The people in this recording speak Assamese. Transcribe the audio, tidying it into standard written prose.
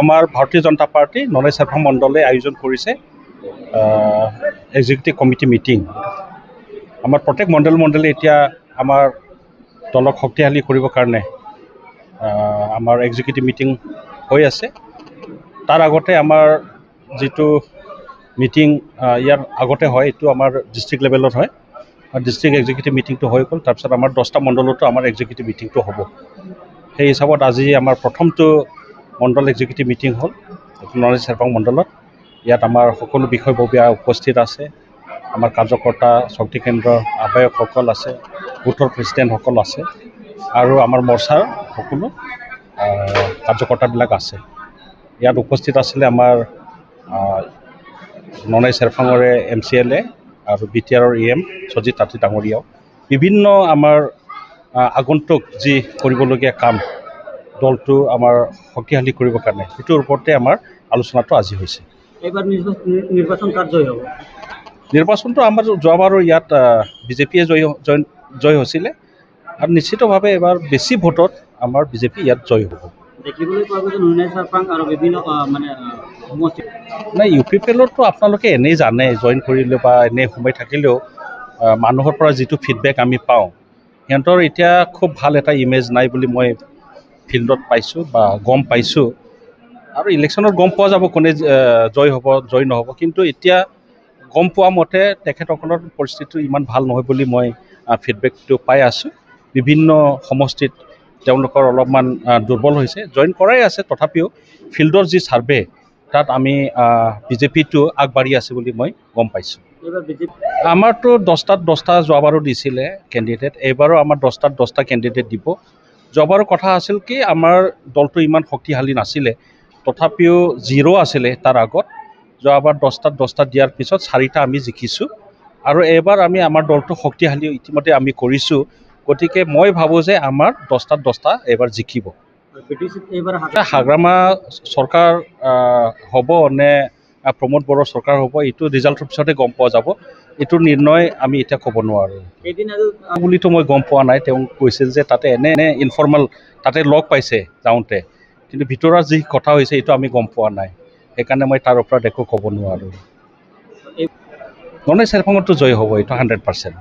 আমাৰ ভাৰতীয় জনতা পাৰ্টি নলবাৰী চেৰফাং মণ্ডলে আয়োজন কৰিছে এক্সিকিউটিভ কমিটি মিটিং। আমাৰ প্ৰত্যেক মণ্ডলে এতিয়া আমাৰ দলক শক্তিশালী কৰিবৰ কাৰণে আমাৰ এক্সিকিউটিভ মিটিং হৈ আছে। তাৰ আগতে আমাৰ যিটো মিটিং ইয়াৰ আগতে হয়, এইটো আমাৰ ডিষ্ট্ৰিক্ট লেভেলত হয়। ডিষ্ট্ৰিক্ট এক্সিকিউটিভ মিটিংটো হৈ গ'ল, তাৰপিছত আমাৰ 10টা মণ্ডলতো আমাৰ এক্সিকিউটিভ মিটিংটো হ'ব। সেই হিচাপত আজি আমাৰ প্ৰথমটো মণ্ডল এক্সিকিউটিভ মিটিং হ'ল নলবাৰী চেৰফাং মণ্ডলত। ইয়াত আমাৰ সকলো বিষয়ববীয়া উপস্থিত আছে। আমাৰ কাৰ্যকৰ্তা, শক্তি কেন্দ্ৰৰ আহ্বায়কসকল আছে, বুথৰ প্ৰেচিডেণ্টসকল আছে আৰু আমাৰ মৰ্চাৰ সকলো কাৰ্যকৰ্তাবিলাক আছে। ইয়াত উপস্থিত আছিলে আমাৰ নলবাৰী চেৰফাঙৰে MCLA আৰু BTRৰ EM সজিত তাঁতী ডাঙৰীয়াও। বিভিন্ন আমাৰ আগন্তুক যি কৰিবলগীয়া কাম দলটো আমাৰ শক্তিশালী কৰিবৰ কাৰণে সেইটোৰ ওপৰতে আমাৰ আলোচনাটো আজি হৈছে। এইবাৰ নিৰ্বাচন কাৰ্য জয় হ'ব? নিৰ্বাচনটো আমাৰ যোৱাবাৰো ইয়াত বিজেপিয়ে জয় হৈছিলে আৰু নিশ্চিতভাৱে এবাৰ বেছি ভোটত আমাৰ বিজেপি ইয়াত জয় হ'ব। দেখিবলৈ পোৱা গৈছে নলবাৰী চেৰফাং আৰু বিভিন্ন সমষ্টি নাই, UPPLতো আপোনালোকে এনেই জানে, জইন কৰিলে বা এনেই সোমাই থাকিলেও মানুহৰ পৰা যিটো ফিডবেক আমি পাওঁ, সিহঁতৰ এতিয়া খুব ভাল এটা ইমেজ নাই বুলি মই ফিল্ডত পাইছোঁ বা গম পাইছোঁ। আৰু ইলেকশ্যনত গম পোৱা যাব কোনে জয় হ'ব জয় নহ'ব, কিন্তু এতিয়া গম পোৱা মতে তেখেতসকলৰ পৰিস্থিতিটো ইমান ভাল নহয় বুলি মই ফিডবেকটো পাই আছোঁ। বিভিন্ন সমষ্টিত তেওঁলোকৰ অলপমান দুৰ্বল হৈছে, জইন কৰাই আছে, তথাপিও ফিল্ডৰ যি ছাৰ্ভে তাত আমি বিজেপিটো আগবাঢ়ি আছে বুলি মই গম পাইছোঁ। আমাৰতো 10টাত 10টা যোৱাবাৰো দিছিলে কেণ্ডিডেট, এইবাৰো আমাৰ 10টাত 10টা কেণ্ডিডেট দিব। যোৱাবাৰৰ কথা আছিল কি আমাৰ দলটো ইমান শক্তিশালী নাছিলে, তথাপিও 0 আছিলে তাৰ আগত। যোৱাবাৰ 10টাত 10টা দিয়াৰ পিছত 4টা আমি জিকিছোঁ আৰু এইবাৰ আমি আমাৰ দলটো শক্তিশালী ইতিমধ্যে আমি কৰিছোঁ। গতিকে মই ভাবোঁ যে আমাৰ 10টাত 10টা এইবাৰ জিকিব। হাগ্ৰামা চৰকাৰ হ'ব নে প্ৰমোদ বড়োৰ চৰকাৰ হ'ব, এইটো ৰিজাল্টৰ পিছতে গম পোৱা যাব। এইটোৰ নিৰ্ণয় আমি এতিয়া ক'ব নোৱাৰোঁ বুলিতো মই গম পোৱা নাই। তেওঁ কৈছিল যে তাতে এনে ইনফৰ্মেল তাতে লগ পাইছে যাওঁতে, কিন্তু ভিতৰত যি কথা হৈছে এইটো আমি গম পোৱা নাই। সেইকাৰণে মই তাৰ ওপৰত একো ক'ব নোৱাৰোঁ। নলবাৰী চেৰফাঙতো জয় হ'ব, এইটো 100%।